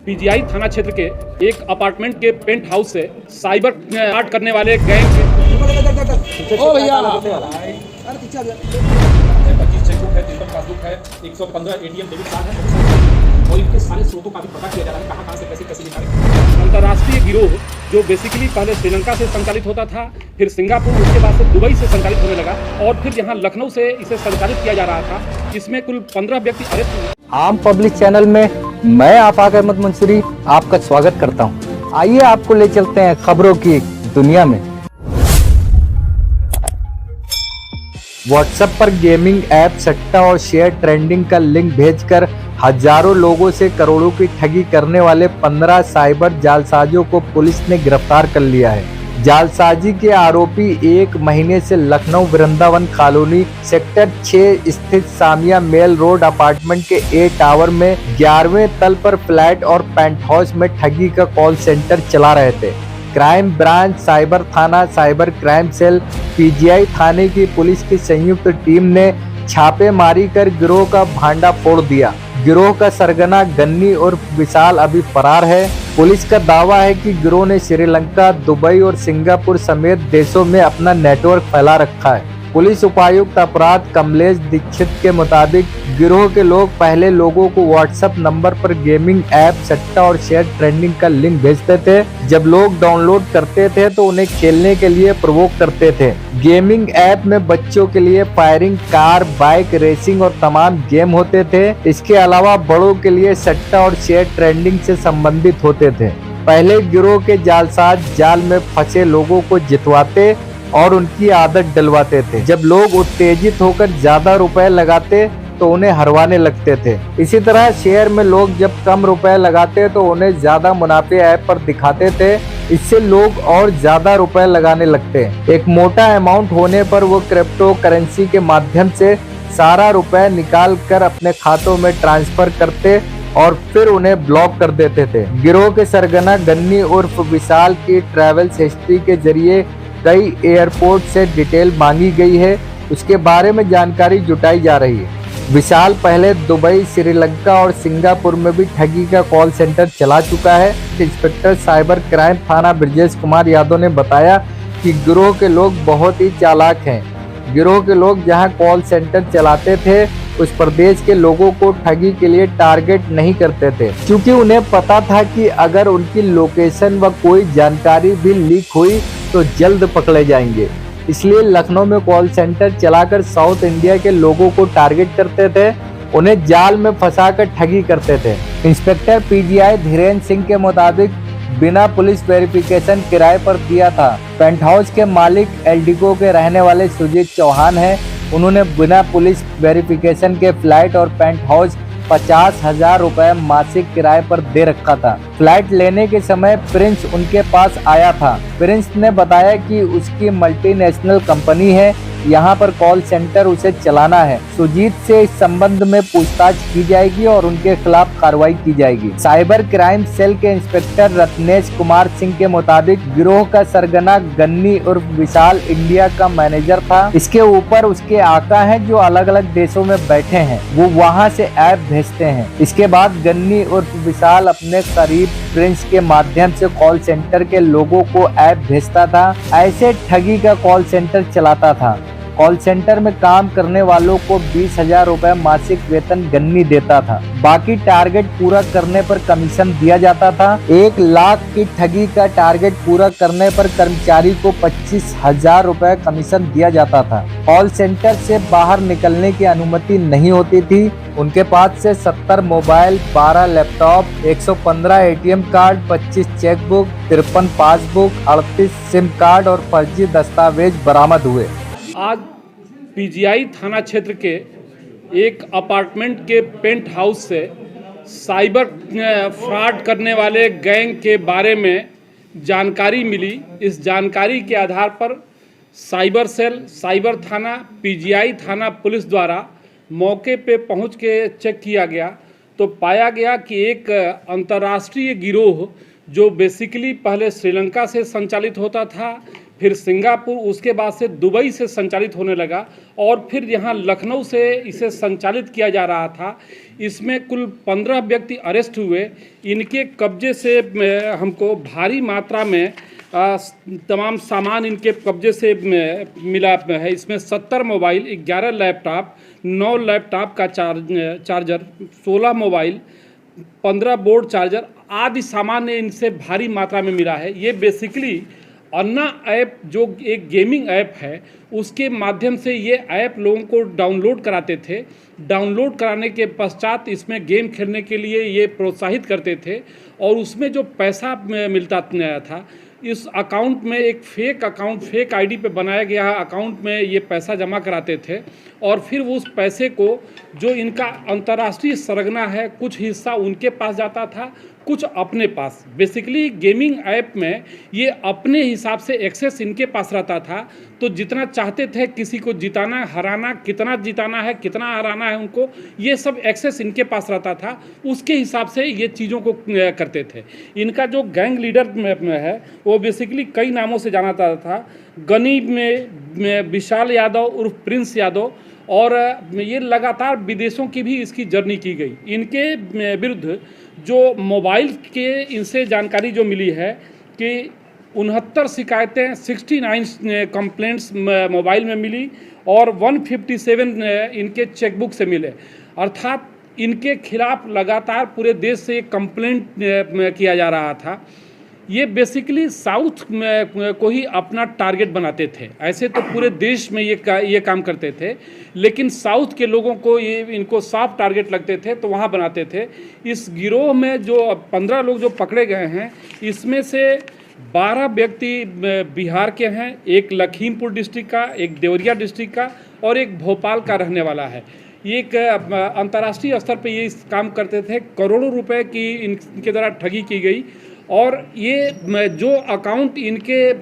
PGI थाना क्षेत्र के एक अपार्टमेंट के पेंट हाउस से साइबर फ्रॉड करने वाले गैंग के ओ भैया है 25 चेकबुक है, 53 पासबुक है, 115 एटीएम डेबिट कार्ड है और इनके सारे स्रोतों का भी पता किया जा रहा है कहाँ से कैसे निकाले। अंतर्राष्ट्रीय गिरोह जो बेसिकली पहले श्रीलंका से संचालित होता था, फिर सिंगापुर, उसके बाद से दुबई से संचालित होने लगा और फिर यहाँ लखनऊ से इसे संचालित किया जा रहा था। इसमें कुल 15 व्यक्ति अरेस्ट हुए। आम पब्लिक चैनल में मैं आफाक अहमद मुंसरी आपका स्वागत करता हूं। आइए आपको ले चलते हैं खबरों की दुनिया में। व्हाट्सएप पर गेमिंग ऐप सट्टा और शेयर ट्रेंडिंग का लिंक भेजकर हजारों लोगों से करोड़ों की ठगी करने वाले 15 साइबर जालसाजों को पुलिस ने गिरफ्तार कर लिया है। जालसाजी के आरोपी एक महीने से लखनऊ वृंदावन कॉलोनी सेक्टर 6 स्थित सामिया मेल रोड अपार्टमेंट के ए टावर में 11वें तल पर फ्लैट और पेंट हाउस में ठगी का कॉल सेंटर चला रहे थे। क्राइम ब्रांच, साइबर थाना, साइबर क्राइम सेल, पीजीआई थाने की पुलिस की संयुक्त टीम ने छापेमारी कर गिरोह का भांडा फोड़ दिया। गिरोह का सरगना गन्नी उर्फ विशाल अभी फरार है। पुलिस का दावा है कि गिरोह ने श्रीलंका, दुबई और सिंगापुर समेत देशों में अपना नेटवर्क फैला रखा है। पुलिस उपायुक्त अपराध कमलेश दीक्षित के मुताबिक गिरोह के लोग पहले लोगों को व्हाट्सएप नंबर पर गेमिंग ऐप सट्टा और शेयर ट्रेंडिंग का लिंक भेजते थे। जब लोग डाउनलोड करते थे तो उन्हें खेलने के लिए प्रवोक करते थे। गेमिंग ऐप में बच्चों के लिए फायरिंग, कार, बाइक रेसिंग और तमाम गेम होते थे। इसके अलावा बड़ों के लिए सट्टा और शेयर ट्रेंडिंग से संबंधित होते थे। पहले गिरोह के जालसाज जाल में फंसे लोगों को जितवाते और उनकी आदत डलवाते थे। जब लोग उत्तेजित होकर ज्यादा रुपए लगाते तो उन्हें हरवाने लगते थे। इसी तरह शेयर में लोग जब कम रुपए लगाते तो उन्हें ज्यादा मुनाफे ऐप पर दिखाते थे। इससे लोग और ज्यादा रुपए लगाने लगते। एक मोटा अमाउंट होने पर वो क्रिप्टो करेंसी के माध्यम से सारा रुपए निकाल कर अपने खातों में ट्रांसफर करते और फिर उन्हें ब्लॉक कर देते थे। गिरोह के सरगना गन्नी उर्फ विशाल की ट्रैवल्स हिस्ट्री के जरिए कई एयरपोर्ट से डिटेल मांगी गई है, उसके बारे में जानकारी जुटाई जा रही है। विशाल पहले दुबई, श्रीलंका और सिंगापुर में भी ठगी का कॉल सेंटर चला चुका है। इंस्पेक्टर साइबर क्राइम थाना ब्रजेश कुमार यादव ने बताया कि गिरोह के लोग बहुत ही चालाक हैं। गिरोह के लोग जहां कॉल सेंटर चलाते थे उस प्रदेश के लोगों को ठगी के लिए टारगेट नहीं करते थे, क्योंकि उन्हें पता था कि अगर उनकी लोकेशन व कोई जानकारी भी लीक हुई तो जल्द पकड़े जाएंगे। इसलिए लखनऊ में कॉल सेंटर चलाकर साउथ इंडिया के लोगों को टारगेट करते थे, उन्हें जाल में फंसाकर ठगी करते थे। इंस्पेक्टर पीजीआई धीरेन्द्र सिंह के मुताबिक बिना पुलिस वेरिफिकेशन किराए पर दिया था। पेंट हाउस के मालिक एल्डिको के रहने वाले सुजीत चौहान हैं। उन्होंने बिना पुलिस वेरिफिकेशन के फ्लैट और पेंट हाउस 50,000 रुपए मासिक किराए पर दे रखा था। फ्लैट लेने के समय प्रिंस उनके पास आया था। प्रिंस ने बताया कि उसकी मल्टीनेशनल कंपनी है, यहाँ पर कॉल सेंटर उसे चलाना है। सुजीत से इस संबंध में पूछताछ की जाएगी और उनके खिलाफ कार्रवाई की जाएगी। साइबर क्राइम सेल के इंस्पेक्टर रत्नेश कुमार सिंह के मुताबिक गिरोह का सरगना गन्नी उर्फ विशाल इंडिया का मैनेजर था। इसके ऊपर उसके आका हैं जो अलग अलग देशों में बैठे हैं, वो वहाँ से ऐप भेजते हैं। इसके बाद गन्नी उर्फ विशाल अपने करीब प्रिंस के माध्यम से कॉल सेंटर के लोगों को ऐप भेजता था। ऐसे ठगी का कॉल सेंटर चलाता था। कॉल सेंटर में काम करने वालों को 20,000 रुपए मासिक वेतन गन्नी देता था। बाकी टारगेट पूरा करने पर कमीशन दिया जाता था। 1 लाख की ठगी का टारगेट पूरा करने पर कर्मचारी को 25,000 रुपए कमीशन दिया जाता था। कॉल सेंटर से बाहर निकलने की अनुमति नहीं होती थी। उनके पास से 70 mobile, 12 laptop, 115 ATM card, 25 chequebook, 53 passbook, 38 SIM card और फर्जी दस्तावेज बरामद हुए। आज पीजीआई थाना क्षेत्र के एक अपार्टमेंट के पेंट हाउस से साइबर फ्रॉड करने वाले गैंग के बारे में जानकारी मिली। इस जानकारी के आधार पर साइबर सेल, साइबर थाना, पीजीआई थाना पुलिस द्वारा मौके पे पहुंच के चेक किया गया तो पाया गया कि एक अंतर्राष्ट्रीय गिरोह जो बेसिकली पहले श्रीलंका से संचालित होता था, फिर सिंगापुर, उसके बाद से दुबई से संचालित होने लगा और फिर यहाँ लखनऊ से इसे संचालित किया जा रहा था। इसमें कुल 15 व्यक्ति अरेस्ट हुए। इनके कब्जे से हमको भारी मात्रा में तमाम सामान इनके कब्जे से मिला है। इसमें 70 मोबाइल, 11 लैपटॉप, 9 लैपटॉप का चार्जर, 16 मोबाइल, 15 बोर्ड चार्जर आदि सामान इनसे भारी मात्रा में मिला है। ये बेसिकली अन्ना ऐप जो एक गेमिंग ऐप है, उसके माध्यम से ये ऐप लोगों को डाउनलोड कराते थे। डाउनलोड कराने के पश्चात इसमें गेम खेलने के लिए ये प्रोत्साहित करते थे और उसमें जो पैसा मिलता था, इस अकाउंट में एक फेक अकाउंट, फेक आईडी पे बनाया गया अकाउंट में ये पैसा जमा कराते थे और फिर उस पैसे को जो इनका अंतर्राष्ट्रीय सरगना है, कुछ हिस्सा उनके पास जाता था, कुछ अपने पास। बेसिकली गेमिंग ऐप में ये अपने हिसाब से एक्सेस इनके पास रहता था, तो जितना चाहते थे किसी को जिताना, हराना, कितना जिताना है, कितना हराना है उनको, ये सब एक्सेस इनके पास रहता था। उसके हिसाब से ये चीज़ों को करते थे। इनका जो गैंग लीडर में है वो बेसिकली कई नामों से जाना जाता था। गनी में विशाल यादव उर्फ प्रिंस यादव, और ये लगातार विदेशों की भी इसकी जर्नी की गई। इनके विरुद्ध जो मोबाइल के इनसे जानकारी जो मिली है कि 69 शिकायतें, 69 कंप्लेंट्स मोबाइल में मिली और 157 इनके चेकबुक से मिले। अर्थात इनके खिलाफ लगातार पूरे देश से कंप्लेंट किया जा रहा था। ये बेसिकली साउथ को ही अपना टारगेट बनाते थे। ऐसे तो पूरे देश में ये काम करते थे, लेकिन साउथ के लोगों को ये इनको साफ टारगेट लगते थे तो वहाँ बनाते थे। इस गिरोह में जो 15 लोग जो पकड़े गए हैं, इसमें से 12 व्यक्ति बिहार के हैं, एक लखीमपुर डिस्ट्रिक्ट का, एक देवरिया डिस्ट्रिक्ट का और एक भोपाल का रहने वाला है। ये एक अंतर्राष्ट्रीय स्तर पे ये काम करते थे। करोड़ों रुपए की इनके द्वारा ठगी की गई और ये जो अकाउंट इनके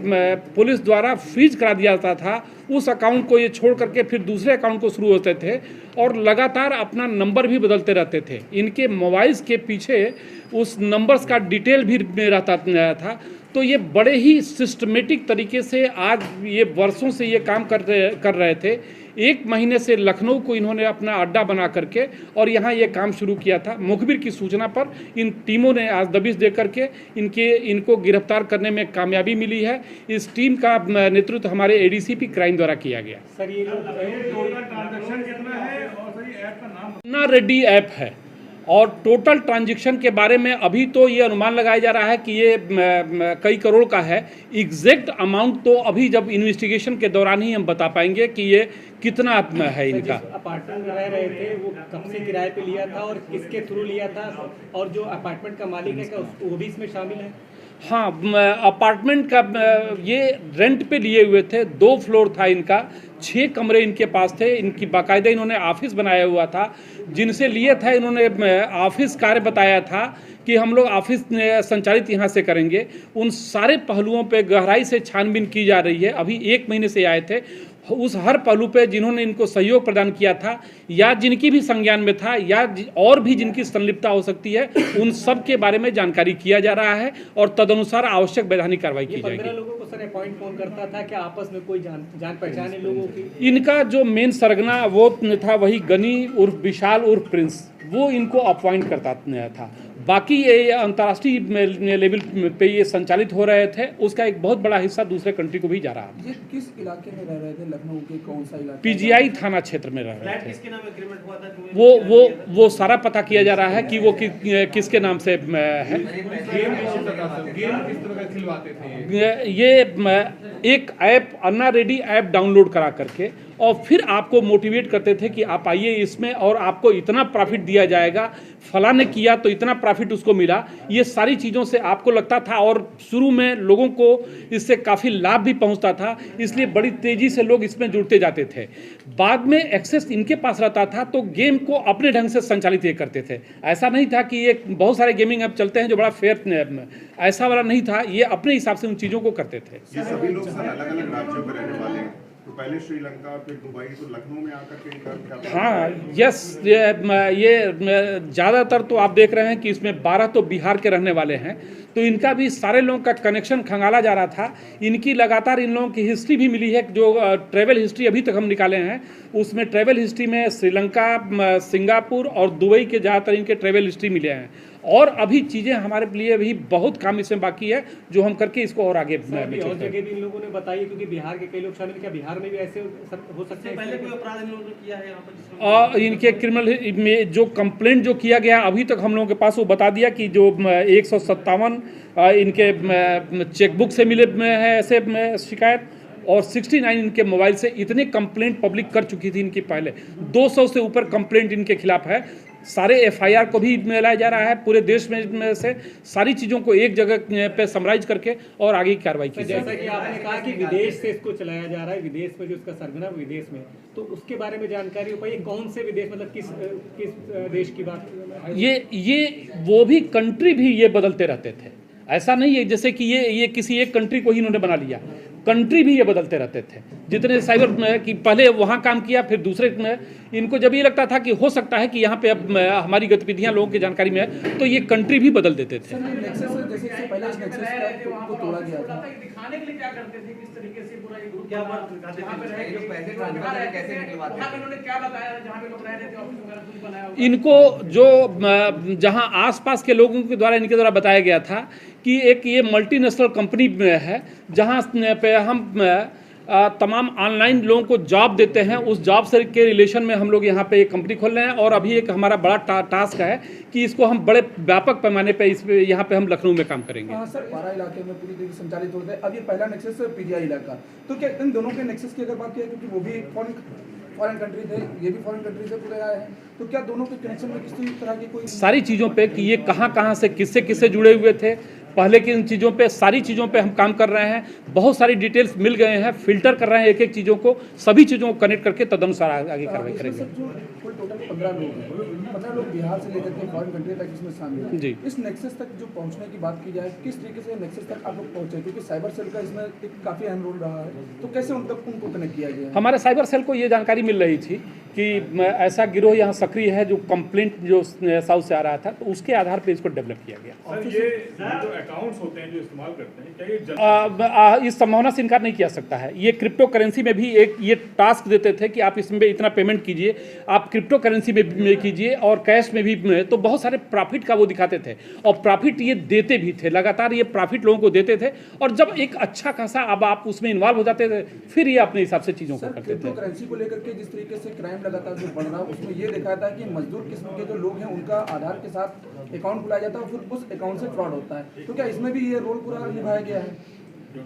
पुलिस द्वारा फ्रीज करा दिया जाता था, उस अकाउंट को ये छोड़ करके फिर दूसरे अकाउंट को शुरू होते थे और लगातार अपना नंबर भी बदलते रहते थे। इनके मोबाइल्स के पीछे उस नंबर्स का डिटेल भी रहता था। तो ये बड़े ही सिस्टमेटिक तरीके से आज ये वर्षों से ये काम कर रहे थे। 1 महीने से लखनऊ को इन्होंने अपना अड्डा बना करके और यहाँ ये काम शुरू किया था। मुखबिर की सूचना पर इन टीमों ने आज दबिश दे करके इनको गिरफ्तार करने में कामयाबी मिली है। इस टीम का नेतृत्व हमारे एडीसीपी क्राइम द्वारा किया गया। सर ये टोटल ट्रांजैक्शन कितना है और सर ये ऐप का नाम? अन्ना रेड्डी ऐप है और टोटल ट्रांजैक्शन के बारे में अभी तो ये अनुमान लगाया जा रहा है कि ये कई करोड़ का है। एग्जैक्ट अमाउंट तो अभी जब इन्वेस्टिगेशन के दौरान ही हम बता पाएंगे कि ये कितना है इनका। अपार्टमेंट में रह रहे थे, वो कब से किराए पे लिया था और किसके थ्रू लिया था, और जो अपार्टमेंट का मालिक है क्या वो भी इसमें शामिल है? हाँ, अपार्टमेंट का ये रेंट पे लिए हुए थे। 2 फ्लोर था इनका, 6 कमरे इनके पास थे। इनकी बाकायदा इन्होंने ऑफिस बनाया हुआ था। जिनसे लिए था इन्होंने ऑफिस कार्य बताया था कि हम लोग ऑफिस संचालित यहाँ से करेंगे। उन सारे पहलुओं पे गहराई से छानबीन की जा रही है। अभी 1 महीने से आए थे। उस हर पहलू पे जिन्होंने इनको सहयोग प्रदान किया था या जिनकी भी संज्ञान में था या और भी जिनकी संलिप्तता हो सकती है, उन सब के बारे में जानकारी किया जा रहा है और तदनुसार आवश्यक वैधानिक कार्रवाई की जाएगी। 15 लोगों को सर अपॉइंट कौन करता था? क्या आपस में कोई जान पहचान है लोगों की? इनका जो मेन सरगना वो था वही गनी उर्फ विशाल उर्फ प्रिंस, वो इनको अपॉइंट करता था। बाकी ये अंतर्राष्ट्रीय लेवल पे ये संचालित हो रहे थे। उसका एक बहुत बड़ा हिस्सा दूसरे कंट्री को भी जा रहा था। ये किस इलाके में रह रहे थे? लखनऊ के कौन सा इलाका? पीजीआई थाना क्षेत्र में रह रहे थे। किसके नाम एग्रीमेंट हुआ था? वो सारा पता किया जा रहा है कि वो किसके नाम से है। गेम किस तरह का खिलवाते थे? ये एक ऐप अन्ना रेड्डी ऐप डाउनलोड करा करके और फिर आपको मोटिवेट करते थे कि आप आइए इसमें और आपको इतना प्रॉफिट दिया जाएगा, फला ने किया तो इतना प्रॉफिट उसको मिला। ये सारी चीज़ों से आपको लगता था और शुरू में लोगों को इससे काफ़ी लाभ भी पहुंचता था, इसलिए बड़ी तेज़ी से लोग इसमें जुड़ते जाते थे। बाद में एक्सेस इनके पास रहता था तो गेम को अपने ढंग से संचालित ये करते थे। ऐसा नहीं था कि ये बहुत सारे गेमिंग ऐप चलते हैं जो बड़ा फेयर, ऐसा वाला नहीं था। ये अपने हिसाब से उन चीज़ों को करते थे। ये सभी लोग सर अलग-अलग राज्यों में रहने वाले हैं। तो पहले श्रीलंका फिर दुबई तो लखनऊ में आकर के इनका हाँ यस, ये ज़्यादातर तो आप देख रहे हैं कि इसमें 12 तो बिहार के रहने वाले हैं, तो इनका भी सारे लोगों का कनेक्शन खंगाला जा रहा था। इनकी लगातार इन लोगों की हिस्ट्री भी मिली है, जो ट्रैवल हिस्ट्री अभी तक हम निकाले हैं उसमें ट्रैवल हिस्ट्री में श्रीलंका, सिंगापुर और दुबई के ज़्यादातर इनके ट्रैवल हिस्ट्री मिले हैं। और अभी चीज़ें हमारे लिए भी बहुत काम इसमें बाकी है जो हम करके इसको और आगे और जगह भी इन लोगों ने बताई, क्योंकि बिहार के कई लोग शामिल, क्या बिहार में भी ऐसे हो सकते हैं? पहले कोई अपराध इन लोगों ने किया है यहाँ पर? इनके क्रिमिनल में जो कंप्लेंट जो किया गया अभी तक हम लोगों के पास वो बता दिया कि जो 157 इनके चेकबुक से मिले हैं ऐसे शिकायत, और 69 इनके मोबाइल से इतने कंप्लेंट पब्लिक कर चुकी थी इनकी पहले। 200 से ऊपर कंप्लेंट इनके खिलाफ है। सारे एफआईआर को भी मिलाया जा रहा है पूरे देश में से, सारी चीज़ों को एक जगह पे समराइज करके और आगे की कार्रवाई की जाएगी। जैसा कि आपने कहा कि विदेश से इसको चलाया जा रहा है, विदेश में जो इसका सरगना विदेश में, तो उसके बारे में जानकारी हो पाई? कौन से विदेश, मतलब किस देश की बात? ये वो भी कंट्री भी ये बदलते रहते थे, ऐसा नहीं है जैसे कि ये किसी एक कंट्री को ही इन्होंने बना लिया, कंट्री भी ये बदलते रहते थे। जितने साइबर में कि पहले वहाँ काम किया फिर दूसरे में, इनको जब ये लगता था कि हो सकता है कि यहाँ पे अब हमारी गतिविधियाँ लोगों की जानकारी में है, तो ये कंट्री भी बदल देते थे। इनको जो जहाँ आसपास के लोगों के द्वारा इनके द्वारा बताया गया था कि एक ये मल्टीनेशनल कंपनी है जहाँ पे हम तमाम ऑनलाइन लोगों को जॉब देते हैं। उस जॉब से के रिलेशन में हम लोग यहाँ पे एक कंपनी खोल रहे हैं, और अभी एक हमारा बड़ा टास्क है कि इसको हम बड़े व्यापक पैमाने पे यहाँ पे हम लखनऊ में काम करेंगे। हाँ सर, 12 इलाके में पूरी तरीके से संचालित होता है। अब ये पहला नेक्सस पीजीआई इलाका, तो क्या इन दोनों के नेक्सस की अगर बात की, क्योंकि वो भी फॉरेन कंट्री थे, ये भी फॉरेन कंट्री से पूरे आए हैं, तो क्या दोनों के कनेक्शन में किसी तरह की कोई सारी चीज़ों पे कि ये कहाँ से किससे जुड़े हुए थे, पहले की इन चीज़ों पे, सारी चीज़ों पे हम काम कर रहे हैं। बहुत सारी डिटेल्स मिल गए हैं, फिल्टर कर रहे हैं एक चीज़ों को, सभी चीज़ों को कनेक्ट करके तदनुसार आगे कार्रवाई करेंगे। कुल टोटल 15 लोग हैं, 15 लोग बिहार से लेकर के फॉरेन कंट्री तक इसमें शामिल हैं। जी। इस नेक्सस तक जो पहुंचने की बात की जाए, किस तरीके से नेक्सस तक आप लोग पहुंचे, क्योंकि साइबर सेल का इसमें एक काफ़ी अहम रोल रहा है, तो कैसे उनको कनेक्ट किया गया? हमारे साइबर सेल को ये जानकारी मिल रही थी कि ऐसा गिरोह यहाँ सक्रिय है जो कंप्लेंट जो साउथ से आ रहा था, तो उसके आधार पर इसको डेवलप किया गया। सर ये जो अकाउंट्स होते हैं जो इस्तेमाल करते हैं, क्या ये इस संभावना से इनकार नहीं किया सकता है। ये क्रिप्टो करेंसी में भी एक ये टास्क देते थे कि आप इसमें इतना पेमेंट कीजिए, आप क्रिप्टो करेंसी में कीजिए और कैश में भी, तो बहुत सारे प्रॉफिट का वो दिखाते थे, और प्रॉफिट ये देते भी थे, लगातार ये प्रॉफिट लोगों को देते थे। और जब एक अच्छा खासा अब आप उसमें इन्वॉल्व हो जाते थे, फिर ये अपने हिसाब से चीज़ों को करते थे। क्रिप्टो करेंसी को लेकर के जिस तरीके से क्राइम लगातार जो बढ़ रहा है, उसमें ये देखा था कि मजदूर किस्म के जो लोग हैं उनका आधार के साथ अकाउंट खुलाया जाता है और फिर उस अकाउंट से फ्रॉड होता है, तो क्या इसमें भी ये रोल पूरा निभाया गया है?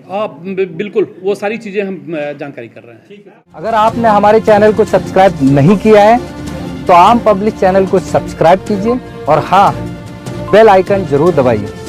हाँ बिल्कुल, वो सारी चीज़ें हम जानकारी कर रहे हैं। अगर आपने हमारे चैनल को सब्सक्राइब नहीं किया है तो आम पब्लिक चैनल को सब्सक्राइब कीजिए और हाँ, बेल आइकन जरूर दबाइए।